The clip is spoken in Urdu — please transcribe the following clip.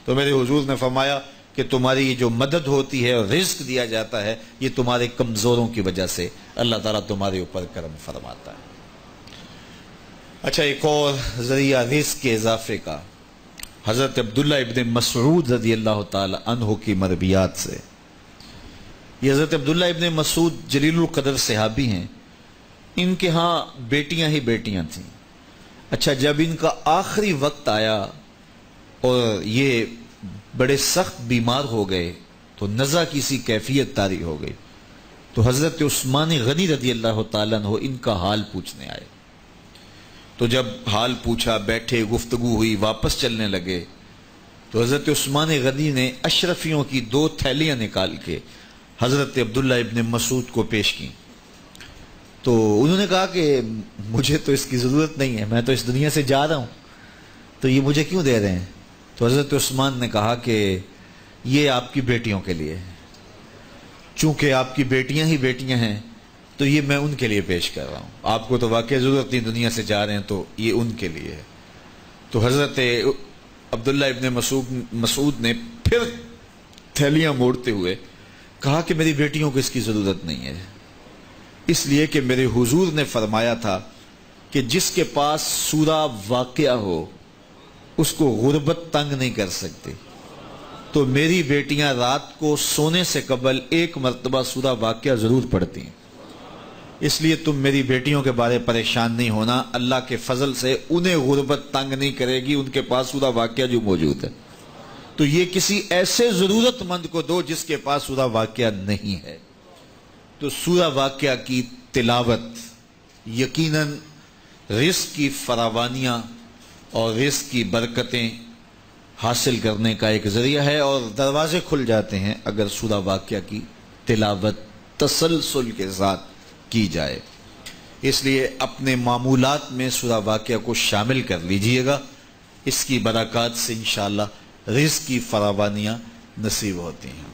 تو میرے حضور نے فرمایا کہ تمہاری یہ جو مدد ہوتی ہے اور رزق دیا جاتا ہے یہ تمہارے کمزوروں کی وجہ سے اللہ تعالیٰ تمہارے اوپر کرم فرماتا ہے۔ اچھا، ایک اور ذریعہ رزق کے اضافے کا حضرت عبداللہ ابن مسعود رضی اللہ تعالی عنہ کی مرویات سے۔ یہ حضرت عبداللہ ابن مسعود جلیل القدر صحابی ہیں، ان کے ہاں بیٹیاں ہی بیٹیاں تھیں۔ اچھا، جب ان کا آخری وقت آیا اور یہ بڑے سخت بیمار ہو گئے تو نزع کی سی کیفیت طاری ہو گئی، تو حضرت عثمان غنی رضی اللہ تعالیٰ عنہ ان کا حال پوچھنے آئے۔ تو جب حال پوچھا، بیٹھے، گفتگو ہوئی، واپس چلنے لگے، تو حضرت عثمان غنی نے اشرفیوں کی 2 تھیلیاں نکال کے حضرت عبداللہ ابن مسعود کو پیش کی۔ تو انہوں نے کہا کہ مجھے تو اس کی ضرورت نہیں ہے، میں تو اس دنیا سے جا رہا ہوں، تو یہ مجھے کیوں دے رہے ہیں؟ تو حضرت عثمان نے کہا کہ یہ آپ کی بیٹیوں کے لیے ہے، چونکہ آپ کی بیٹیاں ہی بیٹیاں ہیں تو یہ میں ان کے لیے پیش کر رہا ہوں، آپ کو تو واقعی ضرورت نہیں، دنیا سے جا رہے ہیں تو یہ ان کے لیے ہے۔ تو حضرت عبداللہ ابن مسعود نے پھر تھیلیاں موڑتے ہوئے کہا کہ میری بیٹیوں کو اس کی ضرورت نہیں ہے، اس لیے کہ میرے حضور نے فرمایا تھا کہ جس کے پاس سورہ واقعہ ہو اس کو غربت تنگ نہیں کر سکتی، تو میری بیٹیاں رات کو سونے سے قبل 1 مرتبہ سورہ واقعہ ضرور پڑھتی ہیں، اس لیے تم میری بیٹیوں کے بارے پریشان نہیں ہونا، اللہ کے فضل سے انہیں غربت تنگ نہیں کرے گی، ان کے پاس سورہ واقعہ جو موجود ہے، تو یہ کسی ایسے ضرورت مند کو دو جس کے پاس سورہ واقعہ نہیں ہے۔ تو سورہ واقعہ کی تلاوت یقیناً رزق کی فراوانیاں اور رزق کی برکتیں حاصل کرنے کا ایک ذریعہ ہے، اور دروازے کھل جاتے ہیں اگر سورہ واقعہ کی تلاوت تسلسل کے ساتھ کی جائے۔ اس لیے اپنے معمولات میں سورہ واقعہ کو شامل کر لیجئے گا، اس کی برکات سے انشاءاللہ رزق کی فراوانیاں نصیب ہوتی ہیں۔